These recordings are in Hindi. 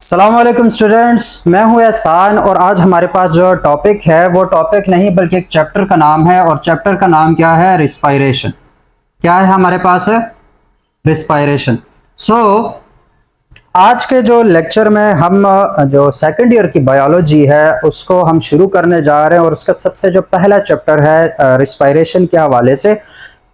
अस्सलामुअलैकुम स्टूडेंट्स, मैं हूं एहसान और आज हमारे पास जो टॉपिक है वो टॉपिक नहीं बल्कि एक चैप्टर का नाम है। और चैप्टर का नाम क्या है? रिस्पायरेशन। क्या है हमारे पास? रिस्पायरेशन। सो आज के जो लेक्चर में हम जो सेकंड ईयर की बायोलॉजी है उसको हम शुरू करने जा रहे हैं और उसका सबसे जो पहला चैप्टर है रिस्पायरेशन के हवाले से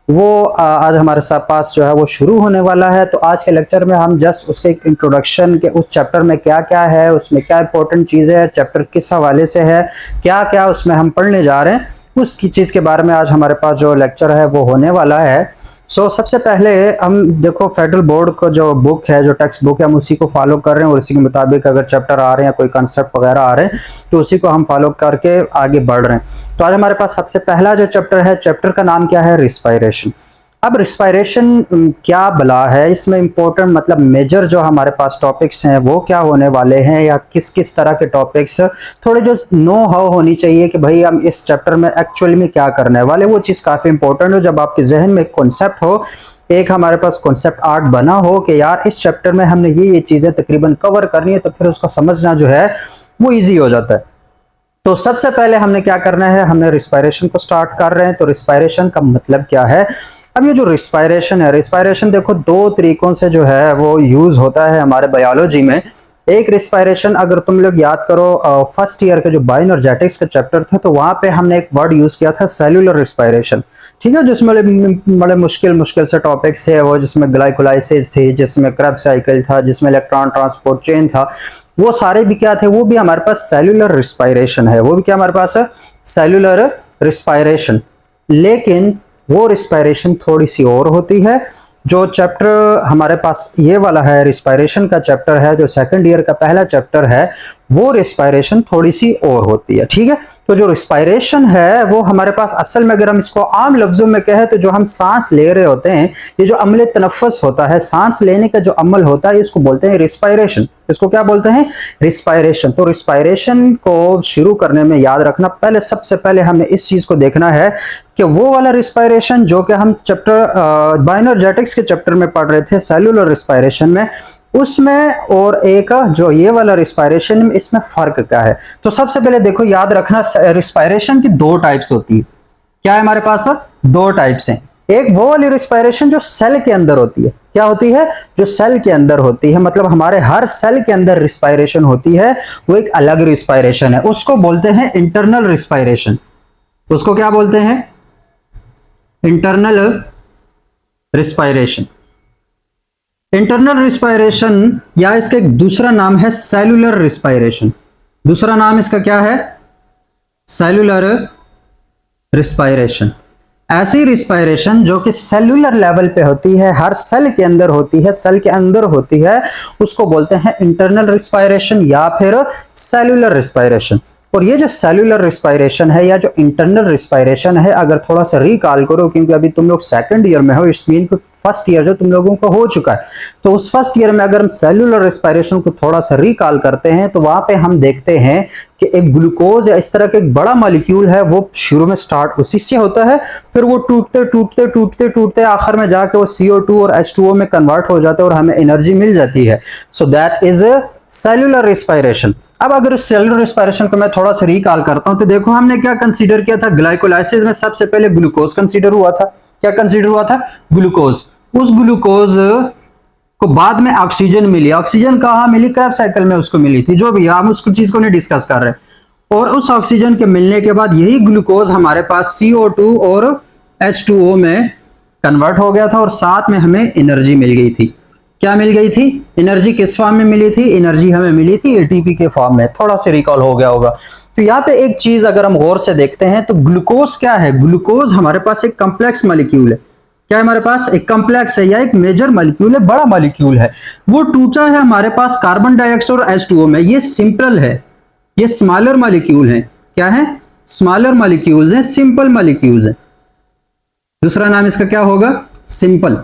वो आज हमारे साथ पास जो है वो शुरू होने वाला है। तो आज के लेक्चर में हम जस्ट उसके एक इंट्रोडक्शन के उस चैप्टर में क्या क्या है, उसमें क्या इंपॉर्टेंट चीज़ें है, चैप्टर किस हवाले से है, क्या क्या उसमें हम पढ़ने जा रहे हैं, उसकी चीज़ के बारे में आज हमारे पास जो लेक्चर है वो होने वाला है। सबसे पहले हम देखो फेडरल बोर्ड को जो बुक है, जो टेक्स्ट बुक है, हम उसी को फॉलो कर रहे हैं और उसी के मुताबिक अगर चैप्टर आ रहे हैं, कोई कंसेप्ट वगैरह आ रहे हैं तो उसी को हम फॉलो करके आगे बढ़ रहे हैं। तो आज हमारे पास सबसे पहला जो चैप्टर है, चैप्टर का नाम क्या है? रिस्पायरेशन। अब रिस्पायरेशन क्या बला है, इसमें इंपॉर्टेंट मतलब मेजर जो हमारे पास टॉपिक्स हैं वो क्या होने वाले हैं, या किस किस तरह के टॉपिक्स, थोड़े जो नो हाउ होनी चाहिए कि भाई हम इस चैप्टर में एक्चुअली में क्या करने वाले, वो चीज़ काफ़ी इंपॉर्टेंट हो। जब आपके जहन में एक कॉन्सेप्ट हो, एक हमारे पास कॉन्सेप्ट आर्ट बना हो कि यार इस चैप्टर में हमने ये चीज़ें तकरीबन कवर करनी है, तो फिर उसको समझना जो है वो ईजी हो जाता है। तो सबसे पहले हमने क्या करना है, हमने रिस्पायरेशन को स्टार्ट कर रहे हैं। तो रिस्पायरेशन का मतलब क्या है? अब ये जो रिस्पायरेशन है, रिस्पायरेशन देखो दो तरीकों से जो है वो यूज होता है हमारे बायोलॉजी में। एक रिस्पायरेशन अगर तुम लोग याद करो फर्स्ट ईयर के जो बायोएनर्जेटिक्स का चैप्टर था, तो वहां पे हमने एक वर्ड यूज किया था सेल्यूलर रिस्पायरेशन। ठीक है, जिसमें बड़े मुश्किल मुश्किल से टॉपिक्स है वो, जिसमें ग्लाइकोलाइसिस थी, जिसमें क्रेब्स साइकिल था, जिसमें इलेक्ट्रॉन ट्रांसपोर्ट चेन था, वो सारे भी क्या थे? वो भी हमारे पास सेल्यूलर रिस्पायरेशन है। वो भी क्या हमारे पास है? Cellular respiration. लेकिन वो रिस्पायरेशन थोड़ी सी और होती है। जो चैप्टर हमारे पास ये वाला है, रिस्पायरेशन का चैप्टर है, जो सेकंड ईयर का पहला चैप्टर है, वो रिस्पायरेशन थोड़ी सी और होती है। ठीक है, तो जो रिस्पायरेशन है वो हमारे पास असल में अगर हम इसको आम लफ्जों में कहें तो जो हम सांस ले रहे होते हैं, ये जो अमल तनफ़ुस होता है, सांस लेने का जो अमल होता है, इसको बोलते हैं रिस्पायरेशन। इसको क्या बोलते हैं? रिस्पायरेशन। तो रिस्पायरेशन को शुरू करने में याद रखना, पहले सबसे पहले हमें इस चीज को देखना है कि वो वाला रिस्पायरेशन जो कि हम चैप्टर बायोएनर्जेटिक्स के चैप्टर में पढ़ रहे थे, सेल्यूलर रिस्पायरेशन में, उसमें और एक जो ये वाला रिस्पायरेशन में, इसमें फर्क क्या है? तो सबसे पहले देखो, याद रखना रिस्पायरेशन की दो टाइप्स होती है। क्या है हमारे पास? दो टाइप्स हैं। एक वो वाली रिस्पायरेशन जो सेल के अंदर होती है। क्या होती है? जो सेल के अंदर होती है, मतलब हमारे हर सेल के अंदर रिस्पायरेशन होती है, वो एक अलग रिस्पायरेशन है। उसको बोलते हैं इंटरनल रिस्पायरेशन। उसको क्या बोलते हैं? Internal respiration. इंटरनल रिस्पायरेशन या इसका एक दूसरा नाम है सेल्यूलर रिस्पायरेशन। दूसरा नाम इसका क्या है? Cellular respiration. ऐसी रिस्पायरेशन जो कि सेल्यूलर लेवल पे होती है, हर सेल के अंदर होती है, सेल के अंदर होती है, उसको बोलते हैं इंटरनल रिस्पायरेशन या फिर सेल्यूलर रिस्पायरेशन। और ये जो सेल्यूलर रिस्पायरेशन है या जो इंटरनल रिस्पायरेशन है, अगर थोड़ा सा रिकॉल करो, क्योंकि अभी तुम लोग सेकंड ईयर में हो, इट्स मीन फर्स्ट ईयर जो तुम लोगों को हो चुका है, तो उस फर्स्ट ईयर में अगर हम सेल्यूलर रिस्पायरेशन को थोड़ा सा रिकॉल करते हैं तो वहां पे हम देखते हैं कि एक ग्लूकोज या इस तरह का एक बड़ा मॉलिक्यूल है, वो शुरू में स्टार्ट उसी से होता है, फिर वो टूटते टूटते टूटते टूटते आखिर में जाके वो CO2 और H2O में कन्वर्ट हो जाता है और हमें एनर्जी मिल जाती है। So that is cellular respiration. अब अगर उस सेल्यूलर रिस्पायरेशन को मैं थोड़ा सा रिकॉल करता हूं तो देखो हमने क्या कंसीडर किया था? ग्लाइकोलाइसिस में सबसे पहले ग्लूकोज कंसीडर हुआ था। क्या कंसीडर हुआ था? ग्लूकोज। उस ग्लूकोज को बाद में ऑक्सीजन मिली। ऑक्सीजन कहां मिली? क्रेब्स साइकिल में उसको मिली थी। जो भी, हम उसको चीज को नहीं डिस्कस कर रहे। और उस ऑक्सीजन के मिलने के बाद यही ग्लूकोज हमारे पास CO2 और H2O में कन्वर्ट हो गया था और साथ में हमें एनर्जी मिल गई थी। क्या मिल गई थी? एनर्जी किस फॉर्म में मिली थी? एनर्जी हमें मिली थी ATP के फॉर्म में। थोड़ा सा रिकॉल हो गया होगा। तो यहाँ पे एक चीज अगर हम गौर से देखते हैं तो ग्लूकोज क्या है? ग्लूकोज हमारे पास एक कॉम्प्लेक्स मॉलिक्यूल है। क्या है हमारे पास? एक कॉम्प्लेक्स है या एक मेजर मॉलिक्यूल है, बड़ा मॉलिक्यूल है। वो टूटा है हमारे पास कार्बन डाइऑक्साइड और H2O में। ये सिंपल है, ये स्मॉलर मॉलिक्यूल है। क्या है? स्मॉलर मॉलिक्यूल्स हैं, सिंपल मॉलिक्यूल्स हैं। दूसरा नाम इसका क्या होगा? सिंपल।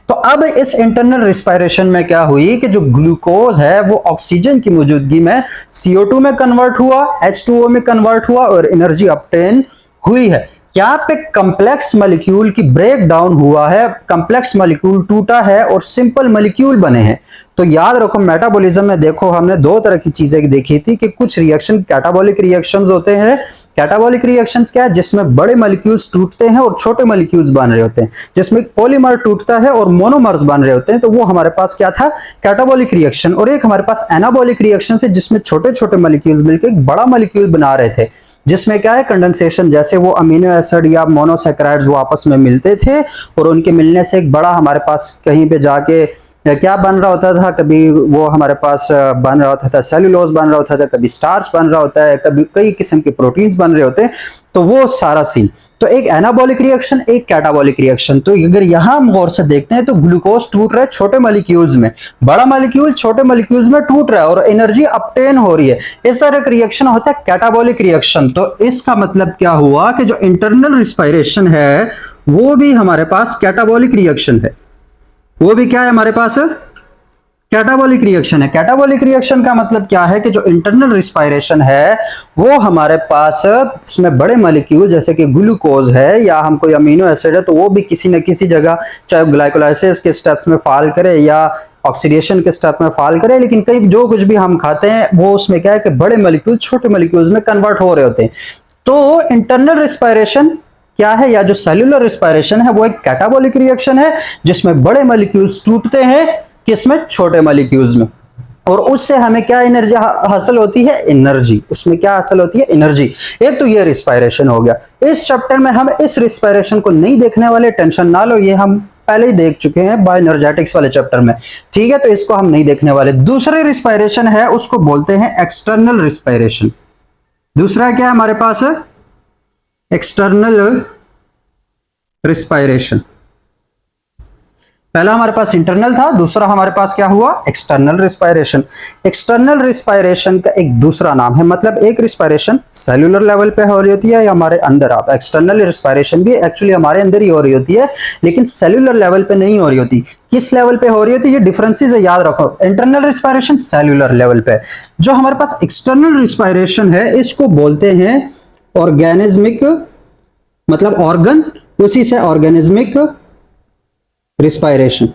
तो अब इस इंटरनल रिस्पायरेशन में क्या हुई कि जो ग्लूकोज है वो ऑक्सीजन की मौजूदगी में CO2 में कन्वर्ट हुआ, H2O में कन्वर्ट हुआ और एनर्जी ऑब्टेन हुई है। यहाँ पे कॉम्प्लेक्स मॉलिक्यूल की ब्रेक डाउन हुआ है, कॉम्प्लेक्स मॉलिक्यूल टूटा है और सिंपल मॉलिक्यूल बने हैं। तो याद रखो मेटाबॉलिज्म में देखो हमने दो तरह की चीजें देखी थी कि कुछ रिएक्शन कैटाबॉलिक रिएक्शंस होते हैं। कैटाबॉलिक रिएक्शंस क्या है, जिसमें बड़े मॉलिक्यूल्स टूटते हैं और छोटे मॉलिक्यूल्स बन रहे होते हैं, जिसमें पॉलीमर टूटता है और मोनोमर्स बन रहे होते हैं, तो वो हमारे पास क्या था, कैटाबॉलिक रिएक्शन। और एक हमारे पास एनाबॉलिक रिएक्शन थे जिसमें छोटे छोटे मॉलिक्यूल्स मिलकर एक बड़ा मॉलिक्यूल बना रहे थे, जिसमें क्या है कंडेंसेशन, जैसे वो अमीनो एसिड या मोनोसैकेराइड्स वो आपस में मिलते थे और उनके मिलने से एक बड़ा हमारे पास कहीं पे जाके क्या बन रहा होता था, कभी वो हमारे पास बन रहा होता था सेल्यूलोज बन रहा होता था, कभी स्टार्च बन रहा होता है, कभी कई किस्म के प्रोटीन्स बन रहे होते हैं। तो वो सारा सीन, तो एक एनाबॉलिक रिएक्शन, एक कैटाबॉलिक रिएक्शन। तो अगर यहां हम गौर से देखते हैं तो ग्लूकोज टूट रहा है छोटे मॉलिक्यूल्स में, बड़ा मॉलिक्यूल छोटे मॉलिक्यूल्स में टूट रहा है और एनर्जी अपटेन हो रही है। इस तरह का रिएक्शन होता है कैटाबॉलिक रिएक्शन। तो इसका मतलब क्या हुआ कि जो इंटरनल रिस्पायरेशन है वो भी हमारे पास कैटाबॉलिक रिएक्शन है, वो भी क्या है हमारे पास, कैटाबॉलिक रिएक्शन है। कैटाबॉलिक रिएक्शन का मतलब क्या है कि जो इंटरनल रिस्पायरेशन है वो हमारे पास उसमें बड़े मॉलिक्यूल जैसे कि ग्लूकोज है या हम कोई अमीनो एसिड है, तो वो भी किसी न किसी जगह चाहे ग्लाइकोलाइसिस के स्टेप्स में फॉल करे या ऑक्सीडेशन के स्टेप में फॉल करे, लेकिन कई जो कुछ भी हम खाते हैं वो उसमें क्या है कि बड़े मॉलिक्यूल छोटे मॉलिक्यूल्स में कन्वर्ट हो रहे होते हैं। तो इंटरनल रिस्पायरेशन क्या है, या जो सेल्यूलर रिस्पायरेशन है वो एक कैटाबॉलिक रिएक्शन है जिसमें बड़े मॉलिक्यूल्स टूटते हैं किसमें, छोटे मॉलिक्यूल्स में, और उससे हमें क्या एनर्जी हासिल होती है, एनर्जी, उसमें क्या हासिल होती है, एनर्जी। एक तो ये रिस्पायरेशन हो गया। इस चैप्टर में हम इस रिस्पायरेशन को नहीं देखने वाले, टेंशन ना लो, ये हम पहले ही देख चुके हैं बायोएनर्जेटिक्स वाले चैप्टर में, ठीक है, तो इसको हम नहीं देखने वाले। दूसरे रिस्पायरेशन है उसको बोलते हैं एक्सटर्नल रिस्पायरेशन। दूसरा क्या है हमारे पास, एक्सटर्नल रिस्पायरेशन। पहला हमारे पास इंटरनल था, दूसरा हमारे पास क्या हुआ, एक्सटर्नल रिस्पायरेशन। एक्सटर्नल रिस्पायरेशन का एक दूसरा नाम है, मतलब एक रिस्पायरेशन सेल्यूलर लेवल पे हो रही होती है या हमारे अंदर, आप एक्सटर्नल रिस्पायरेशन भी एक्चुअली हमारे अंदर ही हो रही होती है, लेकिन सेल्यूलर लेवल पे नहीं हो रही होती। किस लेवल पे हो रही होती है, ये डिफरेंसेस है, याद रखो। इंटरनल रिस्पायरेशन सेल्यूलर लेवल पे, जो हमारे पास एक्सटर्नल रिस्पायरेशन है इसको बोलते हैं ऑर्गेनिज्मिक, मतलब ऑर्गन, उसी से ऑर्गेनिज्मिक रिस्पायरेशन।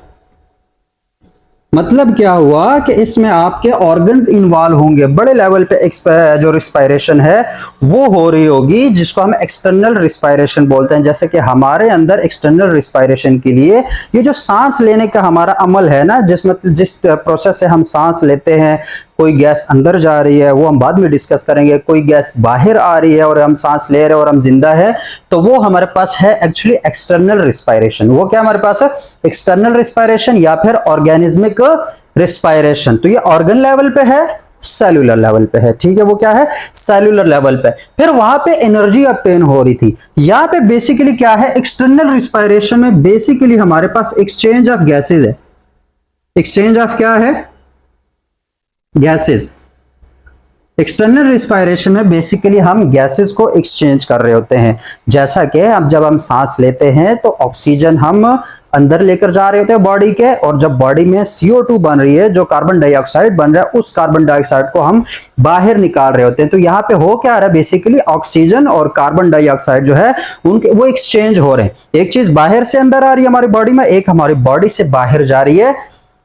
मतलब क्या हुआ कि इसमें आपके ऑर्गन्स इन्वॉल्व होंगे, बड़े लेवल पे जो रिस्पायरेशन है वो हो रही होगी, जिसको हम एक्सटर्नल रिस्पायरेशन बोलते हैं। जैसे कि हमारे अंदर एक्सटर्नल रिस्पायरेशन के लिए ये जो सांस लेने का हमारा अमल है ना, जिस प्रोसेस से हम सांस लेते हैं, कोई गैस अंदर जा रही है वो हम बाद में डिस्कस करेंगे, कोई गैस बाहर आ रही है और हम सांस ले रहे हैं और हम जिंदा है, तो वो हमारे पास है एक्चुअली एक्सटर्नल रिस्पायरेशन। वो क्या हमारे पास है, एक्सटर्नल रिस्पायरेशन या फिर ऑर्गेनिज्मिक रिस्पायरेशन। तो ये ऑर्गन लेवल पे है, सेल्यूलर लेवल पे है, ठीक है, वो क्या है, सेल्यूलर लेवल पे। फिर वहां पे एनर्जी ऑब्टेन हो रही थी। यहाँ पे बेसिकली क्या है, एक्सटर्नल रिस्पायरेशन में बेसिकली हमारे पास एक्सचेंज ऑफ गैसेज है। एक्सचेंज ऑफ क्या है, गैसेस। एक्सटर्नल रिस्पायरेशन में बेसिकली हम गैसेस को एक्सचेंज कर रहे होते हैं। जैसा कि अब जब हम सांस लेते हैं तो ऑक्सीजन हम अंदर लेकर जा रहे होते हैं बॉडी के, और जब बॉडी में CO2 बन रही है, जो कार्बन डाइऑक्साइड बन रहा है, उस कार्बन डाइऑक्साइड को हम बाहर निकाल रहे होते हैं। तो यहाँ पे हो क्या रहा है, बेसिकली ऑक्सीजन और कार्बन डाइऑक्साइड जो है उनके वो एक्सचेंज हो रहे हैं। एक चीज बाहर से अंदर आ रही है हमारी बॉडी में, एक हमारी बॉडी से बाहर जा रही है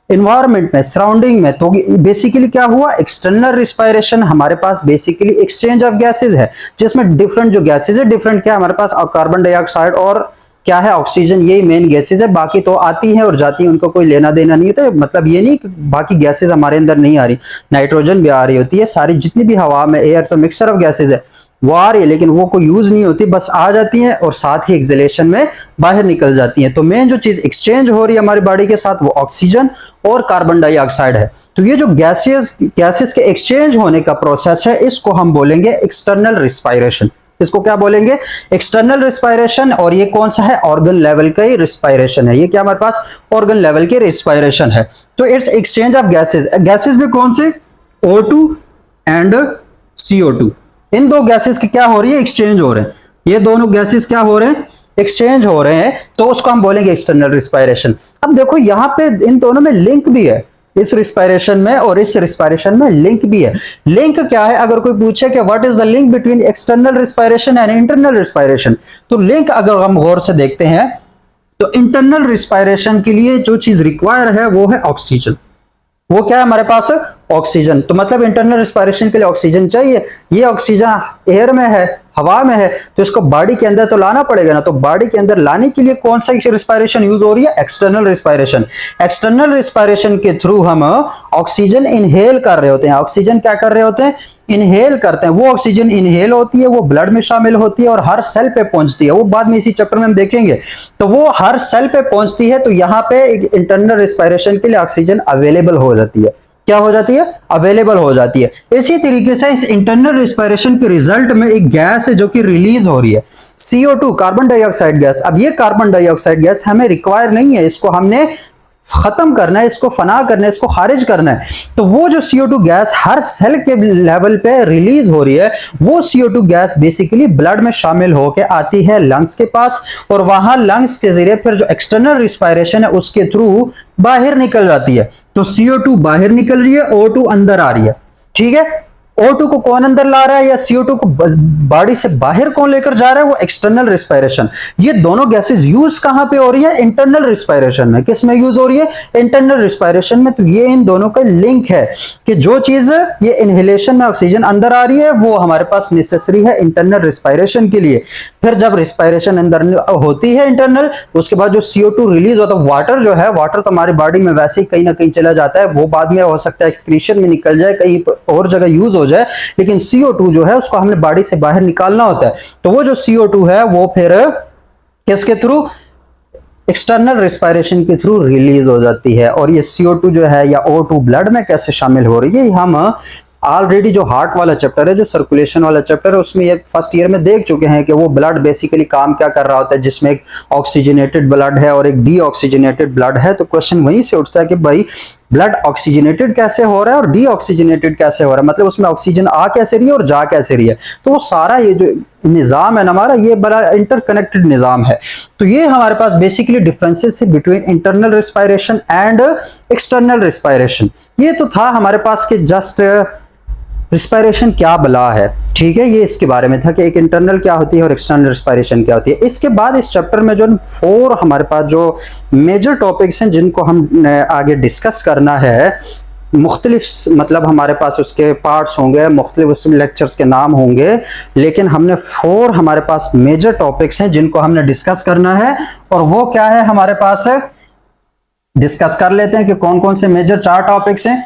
इन्वायरमेंट में, सराउंडिंग में। तो बेसिकली क्या हुआ, एक्सटर्नल रिस्पायरेशन हमारे पास बेसिकली एक्सचेंज ऑफ गैसेस है, जिसमें डिफरेंट जो गैसेस है, डिफरेंट क्या हमारे पास कार्बन डाइऑक्साइड और क्या है, ऑक्सीजन, यही मेन गैसेस है। बाकी तो आती हैं और जाती हैं, उनको कोई लेना देना नहीं होता। मतलब ये नहीं कि बाकी गैसेस हमारे अंदर नहीं आ रही, नाइट्रोजन भी आ रही होती है, सारी जितनी भी हवा में एयर तो मिक्सचर ऑफ गैसेस है वो आ रही है, लेकिन वो कोई यूज नहीं होती, बस आ जाती हैं और साथ ही एक्सहेलेशन में बाहर निकल जाती हैं। तो मेन जो चीज एक्सचेंज हो रही है हमारी बॉडी के साथ वो ऑक्सीजन और कार्बन डाइऑक्साइड है। तो ये जो गैसेस के एक्सचेंज होने का प्रोसेस है, इसको हम बोलेंगे एक्सटर्नल रिस्पायरेशन। इसको क्या बोलेंगे, एक्सटर्नल रिस्पायरेशन। और ये कौन सा है, ऑर्गन लेवल का ही रिस्पायरेशन है। ये क्या हमारे पास ऑर्गन लेवल के रिस्पायरेशन है। तो it's exchange of gases. Gases में कौन से, O2 एंड CO2, इन दो गैसेस की क्या हो रही है, एक्सचेंज हो रहे हैं। ये दोनों गैसेस क्या हो रहे हैं, एक्सचेंज हो रहे हैं, तो उसको हम बोलेंगे एक्सटर्नल रिस्पायरेशन। अब देखो यहाँ पे इन दोनों में लिंक भी है। इस रिस्पायरेशन में और इस रिस्पायरेशन में लिंक भी है। लिंक क्या है? अगर कोई पूछे कि what is the link between external respiration and internal respiration, तो लिंक अगर हम गौर से देखते हैं तो इंटरनल रिस्पायरेशन के लिए जो चीज रिक्वायर है वो है ऑक्सीजन। वो क्या है हमारे पास? ऑक्सीजन। तो मतलब इंटरनल रिस्पायरेशन के लिए ऑक्सीजन चाहिए। ये ऑक्सीजन एयर में है, हवा में है, तो इसको बॉडी के अंदर तो लाना पड़ेगा ना। तो बॉडी के अंदर लाने के लिए कौन सा रिस्पायरेशन यूज हो रही है? External respiration. एक्सटर्नल रिस्पायरेशन के थ्रू हम ऑक्सीजन इनहेल कर रहे होते हैं। ऑक्सीजन क्या कर रहे होते हैं? इनहेल करते हैं। वो ऑक्सीजन इनहेल होती है, वो ब्लड में शामिल होती है और हर सेल पे पहुंचती है। वो बाद में इसी चैप्टर में हम देखेंगे। तो वो हर सेल पे पहुंचती है, तो यहां पे इंटरनल रिस्पायरेशन के लिए ऑक्सीजन अवेलेबल हो जाती है। क्या हो जाती है? अवेलेबल हो जाती है। इसी तरीके से इस इंटरनल रिस्पायरेशन के रिजल्ट में एक गैस है जो कि रिलीज हो रही है, CO2, कार्बन डाइऑक्साइड गैस। अब ये कार्बन डाइऑक्साइड गैस हमें रिक्वायर नहीं है, इसको हमने खत्म करना है, इसको फना करना है, इसको खारिज करना है। तो वो जो CO2 गैस हर सेल के लेवल पे रिलीज हो रही है, वो CO2 गैस बेसिकली ब्लड में शामिल होकर आती है लंग्स के पास, और वहां लंग्स के जरिए फिर जो एक्सटर्नल रिस्पायरेशन है उसके थ्रू बाहर निकल जाती है। तो CO2 बाहर निकल रही है, O2 अंदर आ रही है। ठीक है, O2 को कौन अंदर ला रहा है या CO2 को बॉडी से बाहर कौन लेकर जा रहा है? वो एक्सटर्नल रिस्पायरेशन। ये दोनों गैसेस यूज कहां पे हो रही है? इंटरनल रिस्पायरेशन में। किस में यूज हो रही है? इंटरनल रिस्पायरेशन में। तो ये इन दोनों का लिंक है कि जो चीज ये इनहेलेशन में ऑक्सीजन अंदर आ रही है वो हमारे पास नेसेसरी है इंटरनल रिस्पायरेशन के लिए। फिर जब रिस्पायरेशन अंदर होती है इंटरनल, उसके बाद जो CO2 रिलीज होता है, वाटर जो है, वाटर तो हमारी बॉडी में वैसे ही कहीं ना कहीं चला जाता है, वो बाद में हो सकता है एक्सक्रीशन में निकल जाए, कहीं और जगह यूज हो जाए, लेकिन CO2 जो है उसको हमने बॉडी से बाहर निकालना होता है। तो वो जो CO2 है वो फिर किसके थ्रू? एक्सटर्नल रिस्पायरेशन के थ्रू रिलीज हो जाती है। और ये CO2 जो है या O2 ब्लड में कैसे शामिल हो रही है, हम ऑलरेडी जो हार्ट वाला चैप्टर है, जो सर्कुलेशन वाला चैप्टर है, उसमें ये फर्स्ट ईयर में देख चुके हैं कि वो ब्लड बेसिकली काम क्या कर रहा होता है, जिसमें एक ऑक्सीजनेटेड ब्लड है और एक डीऑक्सीजनेटेड ब्लड है। तो क्वेश्चन वहीं से उठता है कि भाई ब्लड ऑक्सीजनेटेड कैसे हो रहा है और डीऑक्सीजनेटेड कैसे हो रहा है, मतलब उसमें ऑक्सीजन आ कैसे रही है और जा कैसे रही है। तो वो सारा ये जो निजाम है ना हमारा, ये बड़ा इंटरकनेक्टेड निजाम है। तो ये हमारे पास बेसिकली डिफरेंसेस है between internal respiration and external respiration. ये तो था हमारे पास कि जस्ट रिस्पायरेशन क्या बला है। ठीक है, ये इसके बारे में था कि एक इंटरनल क्या होती है और एक्सटर्नल रिस्पायरेशन क्या होती है। इसके बाद इस चैप्टर में जो 4 हमारे पास जो मेजर टॉपिक्स हैं जिनको हम आगे डिस्कस करना है, मुख्तलिफ मतलब हमारे पास उसके पार्ट्स होंगे, मुख्तलिफ उसमें लेक्चर्स के नाम होंगे, लेकिन हमने 4 हमारे पास मेजर टॉपिक्स हैं जिनको हमने डिस्कस करना है। और वो क्या है हमारे पास, डिस्कस कर लेते हैं कि कौन कौन से मेजर 4 टॉपिक्स हैं।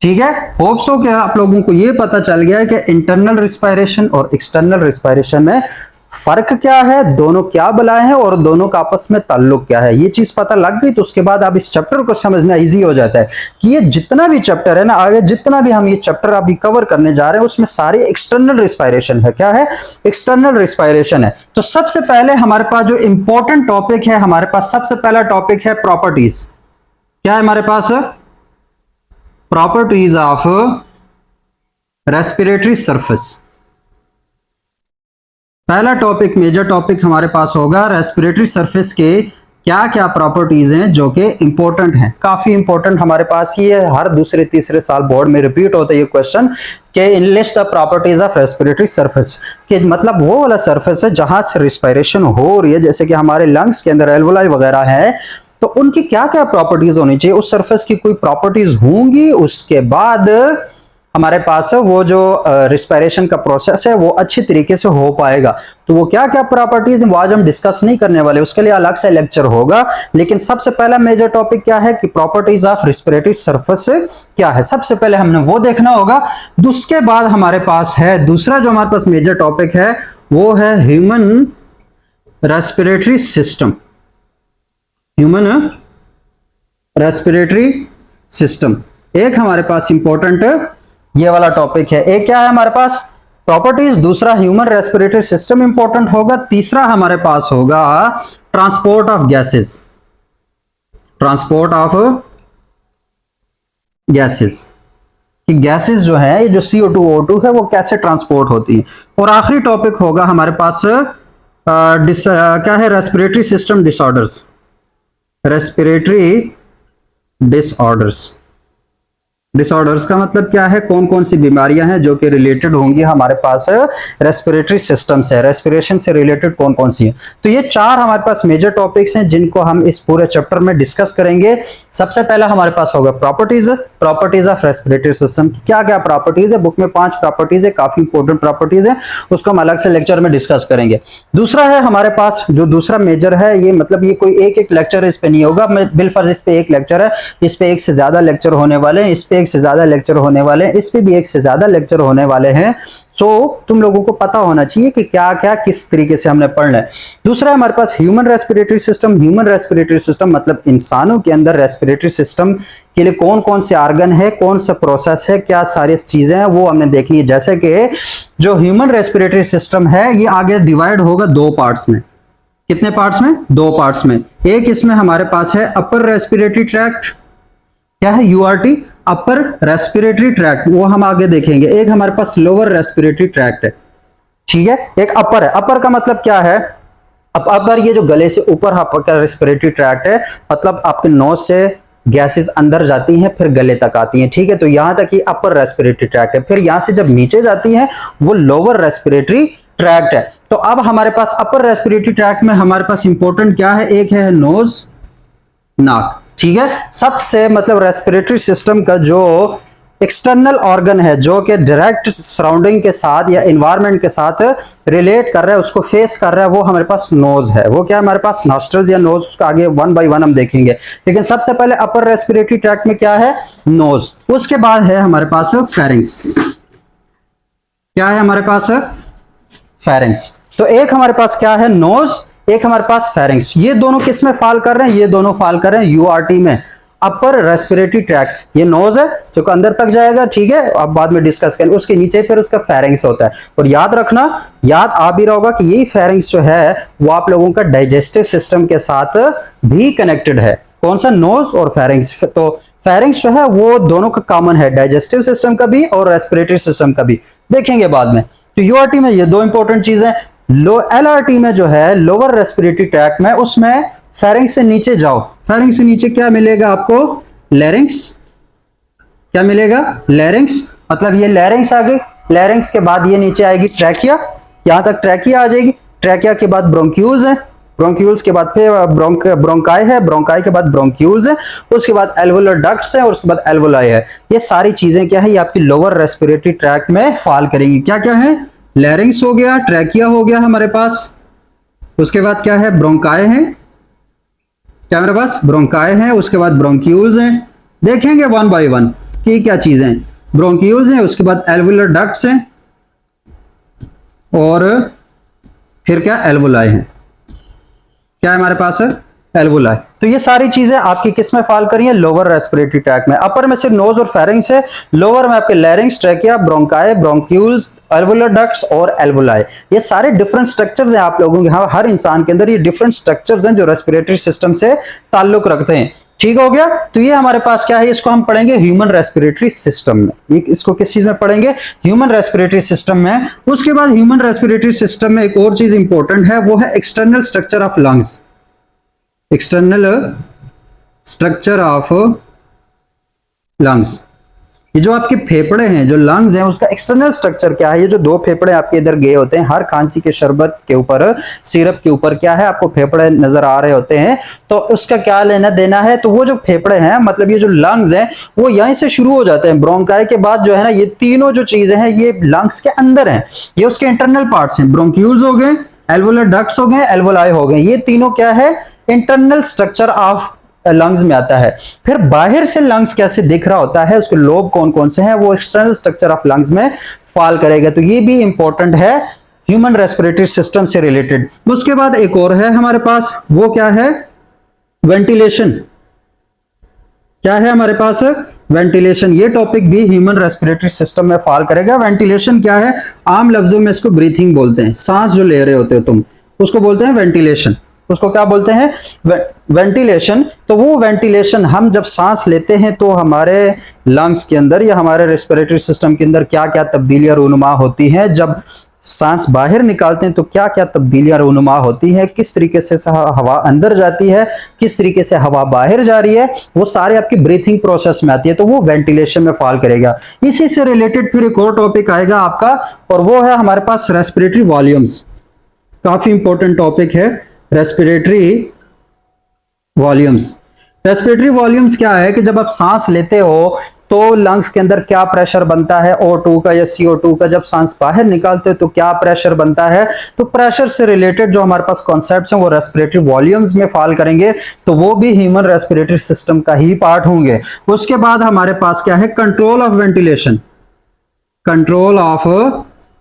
ठीक है, होप सो कि आप लोगों को यह पता चल गया है कि इंटरनल रिस्पायरेशन और एक्सटर्नल रिस्पायरेशन में फर्क क्या है, दोनों क्या बलाएं हैं और दोनों का आपस में ताल्लुक क्या है। ये चीज पता लग गई तो उसके बाद आप इस चैप्टर को समझना इजी हो जाता है कि ये जितना भी चैप्टर है ना, आगे जितना भी हम ये चैप्टर अभी कवर करने जा रहे हैं उसमें सारे एक्सटर्नल रिस्पायरेशन है। क्या है? एक्सटर्नल रिस्पायरेशन है। तो सबसे पहले हमारे पास जो इंपॉर्टेंट टॉपिक है, हमारे पास सबसे पहला टॉपिक है प्रॉपर्टीज। क्या है हमारे पास? Properties of respiratory surface. पहला टॉपिक, मेजर टॉपिक हमारे पास होगा रेस्पिरेटरी सरफेस के क्या क्या प्रॉपर्टीज हैं जो कि इंपॉर्टेंट हैं, काफी इंपॉर्टेंट हमारे पास। ये हर दूसरे तीसरे साल बोर्ड में रिपीट होता है ये क्वेश्चन कि list the properties of respiratory surface, कि मतलब वो वाला सरफेस है जहां से रिस्पायरेशन हो रही है, जैसे कि हमारे लंग्स के अंदर एल्वोलाई वगैरह है, तो उनकी क्या क्या प्रॉपर्टीज होनी चाहिए, उस सरफेस की कोई प्रॉपर्टीज होंगी, उसके बाद हमारे पास वो जो रिस्पायरेशन का प्रोसेस है वो अच्छी तरीके से हो पाएगा। तो वो क्या क्या प्रॉपर्टीज वो आज हम डिस्कस नहीं करने वाले, उसके लिए अलग से लेक्चर होगा। लेकिन सबसे पहला मेजर टॉपिक क्या है कि प्रॉपर्टीज ऑफ रेस्पिरेटरी सरफेस क्या है, सबसे पहले हमने वो देखना होगा। उसके बाद हमारे पास है दूसरा जो हमारे पास मेजर टॉपिक है वो है human respiratory system. Human respiratory system एक हमारे पास इंपॉर्टेंट ये वाला टॉपिक है। एक क्या है हमारे पास? प्रॉपर्टीज, दूसरा ह्यूमन रेस्पिरेटरी सिस्टम इंपॉर्टेंट होगा, तीसरा हमारे पास होगा transport of gases. Transport of gases, कि गैसेस जो है, ये जो CO2 O2 है वो कैसे ट्रांसपोर्ट होती है। और आखिरी टॉपिक होगा हमारे पास क्या है? Respiratory system disorders. Respiratory disorders. Disorders का मतलब क्या है, कौन कौन सी बीमारियां हैं जो कि रिलेटेड होंगी हमारे पास रेस्पिरेटरी सिस्टम से, रेस्पिरेशन से रिलेटेड कौन कौन सी है। तो ये चार हमारे पास मेजर टॉपिक्स हैं जिनको हम इस पूरे चैप्टर में डिस्कस करेंगे। सबसे पहला हमारे पास होगा properties, properties of respiratory system. क्या क्या प्रॉपर्टीज है, बुक में 5 प्रॉपर्टीज है, काफी इंपॉर्टेंट प्रॉपर्टीज है, उसको हम अलग से लेक्चर में डिस्कस करेंगे। दूसरा है हमारे पास जो दूसरा मेजर है, ये मतलब ये कोई एक एक लेक्चर इस पे नहीं होगा, बिलफर्ज इस पे एक लेक्चर है, इस पे एक से ज्यादा लेक्चर होने वाले हैं, इस पे एक से ज्यादा लेक्चर होने वाले हैं, इस पे भी एक से ज्यादा लेक्चर होने वाले हैं। सो तुम लोगों को पता होना चाहिए कि क्या क्या किस तरीके से हमने पढ़ना है। दूसरा है हमारे पास human respiratory system. Human respiratory system मतलब इंसानों के अंदर रेस्पिरेटरी सिस्टम के लिए कौन कौन से ऑर्गन है, कौन सा प्रोसेस है, क्या सारी चीजें हैं, वो हमने देखनी है। जैसे कि जो ह्यूमन रेस्पिरेटरी सिस्टम है ये आगे डिवाइड होगा 2 पार्ट्स में। कितने पार्ट्स में? 2 पार्ट्स में। एक इसमें हमारे पास है अपर रेस्पिरेटरी ट्रैक्ट, क्या है यूआरटी, अपर रेस्पिरेटरी ट्रैक्ट, वो हम आगे देखेंगे। एक हमारे पास लोअर रेस्पिरेटरी ट्रैक्ट है, ठीक है। एक अपर है, अपर का मतलब क्या है, अब अपर ये जो गले से ऊपर आपका रेस्पिरेटरी ट्रैक्ट है, मतलब आपके नोज से गैसेस अंदर जाती हैं फिर गले तक आती हैं, ठीक है। तो यहां तक ये अपर रेस्पिरेटरी ट्रैक्ट है। फिर यहां से जब नीचे जाती है वो लोअर रेस्पिरेटरी ट्रैक्ट है। तो अब हमारे पास अपर रेस्पिरेटरी ट्रैक्ट में हमारे पास इंपॉर्टेंट क्या है, एक है नोज, नाक, ठीक है। सबसे मतलब रेस्पिरेटरी सिस्टम का जो एक्सटर्नल ऑर्गन है जो कि डायरेक्ट सराउंडिंग के साथ या एनवायरनमेंट के साथ रिलेट कर रहा है, उसको फेस कर रहा है, वो हमारे पास नोज है। वो क्या है हमारे पास, नॉस्ट्रल्स या नोज, उसका आगे 1 बाय 1 हम देखेंगे। लेकिन सबसे पहले अपर रेस्पिरेटरी ट्रैक्ट में क्या है, नोज। उसके बाद है हमारे पास फेरिंक्स। क्या है हमारे पास, फेरिंक्स। तो एक हमारे पास क्या है, नोज, एक हमारे पास फेरिंक्स। ये दोनों किस में फॉल कर रहे हैं, ये दोनों फॉल कर रहे हैं यूआरटी में, अपर रेस्पिरेटरी ट्रैक्ट। ये नोज है जो अंदर तक जाएगा, ठीक है, अब बाद में डिस्कस करेंगे। उसके नीचे फिर उसका फेरिंक्स होता है। और याद रखना, याद आ भी रहा होगा कि यही फेरिंक्स जो है वो आप लोगों का डाइजेस्टिव सिस्टम के साथ भी कनेक्टेड है। कौन सा, नोज और फेरिंक्स। तो फेरिंक्स जो है वो दोनों का कॉमन है, डाइजेस्टिव सिस्टम का भी और रेस्पिरेटरी सिस्टम का भी, देखेंगे बाद में। तो यूआरटी में ये 2 इंपॉर्टेंट चीजें। एलआरटी में जो है लोअर रेस्पिरेटरी ट्रैक्ट में, उसमें फेरिंक्स से नीचे जाओ, फेरिंक्स से नीचे क्या मिलेगा आपको, लैरिंक्स। क्या मिलेगा, लैरिंक्स। मतलब ये लैरिंक्स आ गई, लैरिंक्स के बाद ये नीचे आएगी ट्रैकिया, यहां तक ट्रैकिया आ जाएगी। ट्रैकिया के बाद ब्रोंक्यूल्स है, ब्रोंक्यूल्स के बाद फिर ब्रोंकाई है, ब्रोंकाई के बाद ब्रोंक्यूल्स है, उसके बाद एल्वुलर डक्ट्स है और उसके बाद एल्वुलाई है। ये सारी चीजें क्या है, ये आपकी लोअर रेस्पिरेटरी ट्रैक्ट में फॉल करेंगी। क्या क्या है, लैरिंक्स हो गया, ट्रैकिया हो गया हमारे पास, उसके बाद क्या है, ब्रोंकाई है, क्या हमारे पास ब्रोंकाई है, उसके बाद ब्रोंक्यूल्स हैं। देखेंगे 1 बाय 1 कि क्या चीजें, ब्रोंक्यूल्स हैं, उसके बाद एल्वुलर डक्ट्स हैं और फिर क्या, एल्वुलाई है। क्या है हमारे पास, एल्वुलाई। तो ये सारी चीजें आपकी किस में फॉल करी है, लोअर रेस्पिरेटरी ट्रैक्ट में। अपर में सिर्फ नोज और फेरिंक्स है, लोअर में आपके larynx, trachea, bronchi, bronchioles, alveolar ducts और एल्वुलाई। ये सारे डिफरेंट स्ट्रक्चर्स हैं आप लोगों के, हर इंसान के अंदर ये डिफरेंट स्ट्रक्चर्स हैं जो रेस्पिरेटरी सिस्टम से ताल्लुक रखते हैं, ठीक हो गया। तो ये हमारे पास क्या है, इसको हम पढ़ेंगे ह्यूमन रेस्पिरेटरी सिस्टम में। इसको किस चीज में पढ़ेंगे, ह्यूमन रेस्पिरेटरी सिस्टम में। उसके बाद ह्यूमन रेस्पिरेटरी सिस्टम में एक और चीज इंपॉर्टेंट है, वो है external structure of lungs. External structure of lungs, ये जो आपके फेफड़े हैं, जो लंग्स हैं, उसका एक्सटर्नल स्ट्रक्चर क्या है। ये जो 2 फेफड़े आपके इधर गए होते हैं, हर खांसी के शरबत के ऊपर, सिरप के ऊपर क्या है, आपको फेफड़े नजर आ रहे होते हैं। तो उसका क्या लेना देना है, तो वो जो फेफड़े हैं, मतलब ये जो लंग्स हैं, वो यहीं से शुरू हो जाते हैं। ब्रोंकाई के बाद जो है ना, ये तीनों जो चीजें हैं ये लंग्स के अंदर हैं, ये उसके इंटरनल पार्ट्स हैं। ब्रोंक्यूल्स हो गए, एल्वुलर डक्ट्स हो गए, एल्वुलाई हो गए, ये तीनों क्या है, इंटरनल स्ट्रक्चर ऑफ लंग्स में आता है। फिर बाहर से लंग्स कैसे दिख रहा होता है, उसके लोब कौन कौन से हैं, वो एक्सटर्नल स्ट्रक्चर ऑफ लंग्स में फॉल करेगा। तो ये भी इंपॉर्टेंट है ह्यूमन रेस्पिरेटरी सिस्टम से रिलेटेड। उसके बाद एक और है हमारे पास, वो क्या है, वेंटिलेशन। क्या है हमारे पास, वेंटिलेशन। ये टॉपिक भी ह्यूमन रेस्पिरेटरी सिस्टम में फॉल करेगा। वेंटिलेशन क्या है, आम लफ्जों में इसको ब्रीथिंग बोलते हैं, सांस जो ले रहे होते हो तुम, उसको बोलते हैं वेंटिलेशन। उसको क्या बोलते हैं, वेंटिलेशन। तो वो वेंटिलेशन, हम जब सांस लेते हैं तो हमारे लंग्स के अंदर या हमारे रेस्पिरेटरी सिस्टम के अंदर क्या क्या तब्दीलियां रूनुमा होती हैं। जब सांस बाहर निकालते हैं तो क्या क्या तब्दीलियां रूनुमा होती है, किस तरीके से हवा अंदर जाती है, किस तरीके से हवा बाहर जा रही है, वो सारे आपकी ब्रीथिंग प्रोसेस में आती है, तो वो वेंटिलेशन में फॉल करेगा। इसी से रिलेटेड फिर एक और टॉपिक आएगा आपका, और वो है हमारे पास रेस्पिरेटरी वॉल्यूम्स। काफी इंपॉर्टेंट टॉपिक है रेस्पिरेटरी वॉल्यूम्स। रेस्पिरेटरी वॉल्यूम्स क्या है कि जब आप सांस लेते हो तो लंग्स के अंदर क्या प्रेशर बनता है O2 का या CO2 का, जब सांस बाहर निकालते हो तो क्या प्रेशर बनता है। तो प्रेशर से रिलेटेड जो हमारे पास कॉन्सेप्ट्स हैं वो रेस्पिरेटरी वॉल्यूम्स में फॉल करेंगे, तो वो भी ह्यूमन रेस्पिरेटरी सिस्टम का ही पार्ट होंगे। उसके बाद हमारे पास क्या है, control of ventilation, control of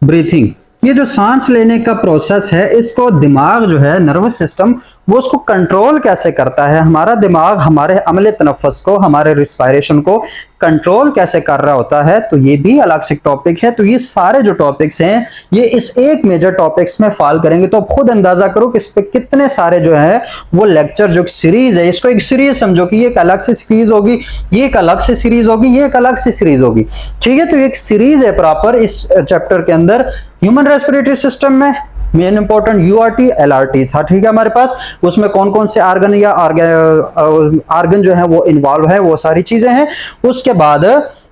breathing. ये जो सांस लेने का प्रोसेस है, इसको दिमाग जो है, नर्वस सिस्टम, वो उसको कंट्रोल कैसे करता है। हमारा दिमाग हमारे अमले तनफ्फुस को, हमारे रिस्पायरेशन को कंट्रोल कैसे कर रहा होता है, तो ये भी अलग से टॉपिक है। तो ये सारे जो टॉपिक्स हैं ये इस एक मेजर टॉपिक्स में फॉल करेंगे। तो खुद अंदाजा करो कि इस पे कितने सारे जो है वो लेक्चर, जो सीरीज है, इसको एक सीरीज समझो कि ये एक अलग से सीरीज होगी, ये एक अलग से सीरीज होगी, ये एक अलग से सीरीज होगी, ठीक है। तो एक सीरीज है प्रॉपर इस चैप्टर के अंदर। ह्यूमन रेस्पिरेटरी सिस्टम में मेन इंपॉर्टेंट यूआरटी एलआरटी था, ठीक है हमारे पास। उसमें कौन कौन से आर्गन या आर्गन जो है वो इन्वॉल्व है, वो सारी चीजें हैं। उसके बाद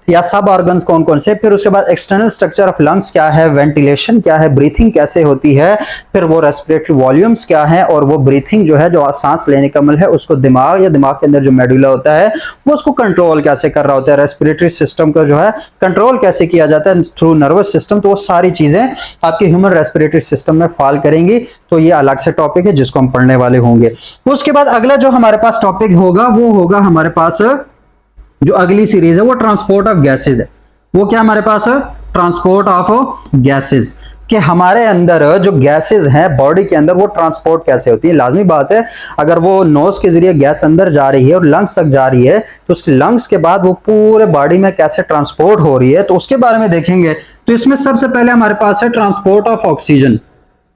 या सब ऑर्गन्स कौन कौन से, फिर उसके बाद एक्सटर्नल स्ट्रक्चर ऑफ लंग्स क्या है, वेंटिलेशन क्या है, ब्रीथिंग कैसे होती है, फिर वो रेस्पिरेटरी वॉल्यूम्स क्या है, और वो ब्रीथिंग जो है, जो सांस लेने का अमल है, उसको दिमाग या दिमाग के अंदर जो मेडुला होता है वो उसको कंट्रोल कैसे कर रहा होता है, रेस्पिरेटरी सिस्टम को जो है कंट्रोल कैसे किया जाता है थ्रू नर्वस सिस्टम। तो वो सारी चीजें आपके ह्यूमन रेस्पिरेटरी सिस्टम में फॉल करेंगी। तो ये अलग से टॉपिक है जिसको हम पढ़ने वाले होंगे। उसके बाद अगला जो हमारे पास टॉपिक होगा वो होगा हमारे पास, जो अगली सीरीज है वो ट्रांसपोर्ट ऑफ गैसेज है। वो क्या हमारे पास है, ट्रांसपोर्ट ऑफ गैसेज, कि हमारे अंदर जो गैसेज हैं बॉडी के अंदर वो ट्रांसपोर्ट कैसे होती है। लाजमी बात है, अगर वो नोज के जरिए गैस अंदर जा रही है और लंग्स तक जा रही है, तो उस लंग्स के बाद वो पूरे बॉडी में कैसे ट्रांसपोर्ट हो रही है, तो उसके बारे में देखेंगे। तो इसमें सबसे पहले हमारे पास है transport of oxygen.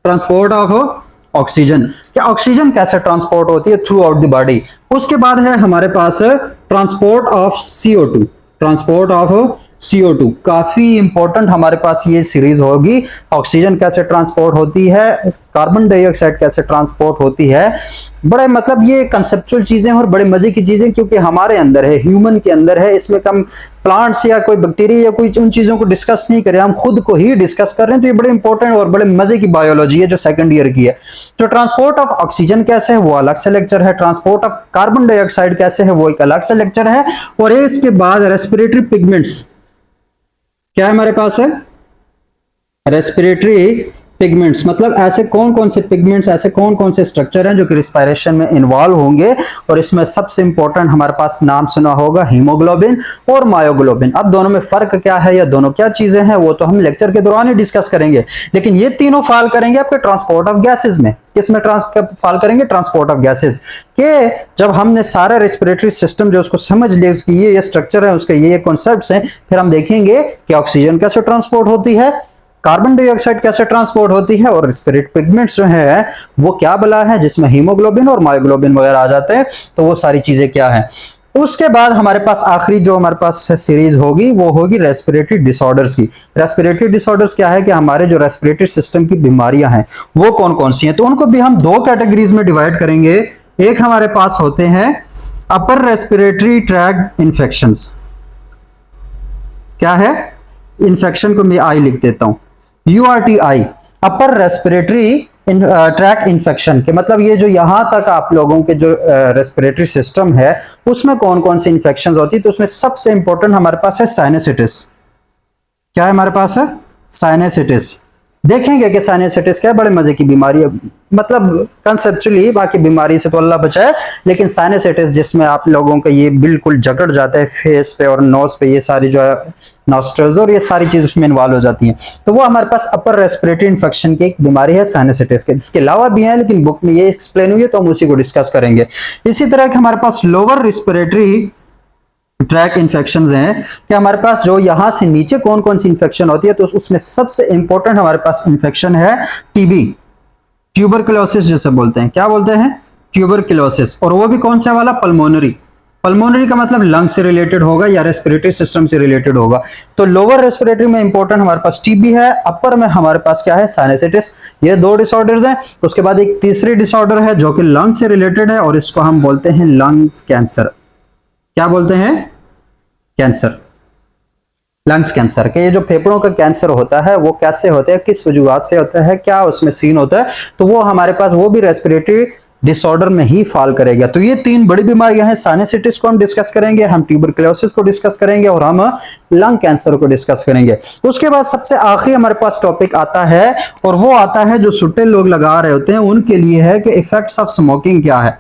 Transport of oxygen, क्या ऑक्सीजन कैसे ट्रांसपोर्ट होती है थ्रू आउट द बॉडी। उसके बाद है हमारे पास transport of CO2। Transport of CO2 काफी इंपॉर्टेंट हमारे पास ये सीरीज होगी। ऑक्सीजन कैसे ट्रांसपोर्ट होती है, कार्बन डाइऑक्साइड कैसे ट्रांसपोर्ट होती है, बड़े मतलब ये कंसेप्चुअल चीजें और बड़े मजे की चीजें, क्योंकि हमारे अंदर है, ह्यूमन के अंदर है। इसमें हम प्लांट्स या कोई बैक्टीरिया या कोई उन चीजों को डिस्कस नहीं कर रहे, हम खुद को ही डिस्कस कर रहे हैं। तो ये बड़े इंपॉर्टेंट और बड़े मजे की बायोलॉजी है जो सेकंड ईयर की है। तो ट्रांसपोर्ट ऑफ ऑक्सीजन कैसे है वो अलग से लेक्चर है। ट्रांसपोर्ट ऑफ कार्बन डाइऑक्साइड कैसे है वो एक अलग से लेक्चर है। और इसके बाद रेस्पिरेटरी पिगमेंट्स क्या है हमारे पास है, रेस्पिरेटरी पिगमेंट्स, मतलब ऐसे कौन कौन से पिगमेंट्स, ऐसे कौन कौन से स्ट्रक्चर हैं जो कि रिस्पायरेशन में इन्वॉल्व होंगे। और इसमें सबसे इंपॉर्टेंट हमारे पास नाम सुना होगा हीमोग्लोबिन और मायोग्लोबिन। अब दोनों में फर्क क्या है या दोनों क्या चीजें हैं वो तो हम लेक्चर के दौरान ही डिस्कस करेंगे। लेकिन ये तीनों फॉल करेंगे आपके ट्रांसपोर्ट ऑफ गैसेज में। किसमें फॉल करेंगे, ट्रांसपोर्ट ऑफ गैसेज के। जब हमने सारा रेस्पिरेटरी सिस्टम जो उसको समझ लिया, उसकी ये स्ट्रक्चर है, उसके ये कॉन्सेप्ट्स हैं, फिर हम देखेंगे कि ऑक्सीजन कैसे ट्रांसपोर्ट होती है, कार्बन डाइऑक्साइड कैसे ट्रांसपोर्ट होती है, और रेस्पिरेटरी पिगमेंट्स जो है वो क्या बला है, जिसमें हीमोग्लोबिन और मायोग्लोबिन वगैरह आ जाते हैं। तो वो सारी चीजें क्या है। उसके बाद हमारे पास आखिरी जो हमारे पास सीरीज होगी वो होगी रेस्पिरेटरी डिसऑर्डर्स की। रेस्पिरेटरी डिसऑर्डर्स क्या है कि हमारे जो रेस्पिरेटरी सिस्टम की बीमारियां हैं वो कौन कौन सी हैं। तो उनको भी हम दो कैटेगरीज में डिवाइड करेंगे। एक हमारे पास होते हैं अपर रेस्पिरेटरी ट्रैक्ट इंफेक्शंस। क्या है, इंफेक्शन को मैं आई लिख देता हूं, URTI, upper respiratory tract infection के मतलब ये जो यहां तक आप लोगों के जो रेस्पिरेटरी सिस्टम है उसमें कौन कौन सी इंफेक्शंस होती है। तो उसमें सबसे इंपॉर्टेंट हमारे पास है साइनसाइटिस। क्या है हमारे पास है, साइनसाइटिस। देखेंगे कि साइनसाइटिस क्या है, बड़े मजे की बीमारी है, मतलब कंसेप्चुअली बाकी बीमारी से तो अल्लाह बचाए, लेकिन साइनसाइटिस जिसमें आप लोगों का ये बिल्कुल जकड़ जाता है फेस पे और नोज पे, ये सारी जो है नॉस्ट्रल्स और ये सारी चीज उसमें इन्वॉल्व हो जाती हैं। तो वो हमारे पास अपर रेस्पिरेटरी इन्फेक्शन की एक बीमारी है साइनसाइटिस के। इसके अलावा भी है लेकिन बुक में ये एक्सप्लेन हुई है तो हम उसी को डिस्कस करेंगे। इसी तरह के हमारे पास लोअर रेस्पिरेटरी ट्रैक इन्फेक्शंस हैं कि हमारे पास जो यहां से नीचे कौन कौन सी इंफेक्शन होती है। तो उसमें सबसे इंपॉर्टेंट हमारे पास इंफेक्शन है टीबी, ट्यूबरकुलोसिस जिसे बोलते हैं। क्या बोलते हैं, ट्यूबरकुलोसिस। और वो भी कौन सा वाला, पल्मोनरी। पल्मोनरी का मतलब लंग से रिलेटेड होगा या रेस्पिरेटरी सिस्टम से रिलेटेड होगा। तो लोअर रेस्पिरेटरी में इंपॉर्टेंट हमारे पास टीबी है, अपर में हमारे पास क्या है, साइनसाइटिस। ये दो डिसऑर्डर्स हैं। उसके बाद एक तीसरी डिसऑर्डर है जो कि लंग से रिलेटेड है और इसको हम बोलते हैं लंग्स कैंसर। क्या बोलते हैं? Cancer, lungs cancer. के ये जो फेफड़ों का कैंसर होता है वो कैसे होता है, किस वजूहत से होता है, क्या उसमें सीन होता है, तो वो हमारे पास वो भी रेस्पिरेटरी डिसऑर्डर में ही फॉल करेगा। तो ये तीन बड़ी बीमारियां हैं। साइनसाइटिस को हम डिस्कस करेंगे, हम ट्यूबरकुलोसिस को डिस्कस करेंगे और हम लंग कैंसर को डिस्कस करेंगे। उसके बाद सबसे आखिरी हमारे पास टॉपिक आता है और वो आता है जो सुट्टे लोग लगा रहे होते हैं उनके लिए है कि इफेक्ट्स ऑफ स्मोकिंग क्या है।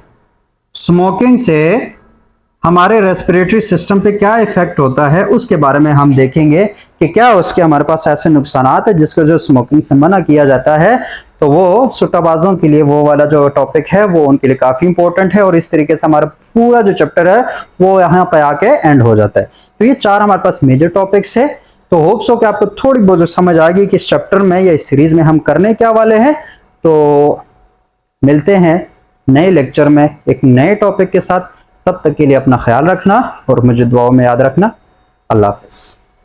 स्मोकिंग से हमारे रेस्पिरेटरी सिस्टम पे क्या इफेक्ट होता है उसके बारे में हम देखेंगे कि क्या उसके हमारे पास ऐसे नुकसानात है जिसको जो स्मोकिंग से मना किया जाता है। तो वो सुट्टाबाजों के लिए वो वाला जो टॉपिक है वो उनके लिए काफी इंपॉर्टेंट है और इस तरीके से हमारा पूरा जो चैप्टर है वो यहाँ पे आके एंड हो जाता है। तो ये चार हमारे पास मेजर टॉपिक्स है। तो होप सो कि आपको थोड़ी बहुत समझ आएगी कि इस चैप्टर में या इस सीरीज में हम करने क्या वाले हैं। तो मिलते हैं नए लेक्चर में एक नए टॉपिक के साथ। तब तक के लिए अपना ख्याल रखना और मुझे दुआओं में याद रखना। अल्लाह हाफिज़।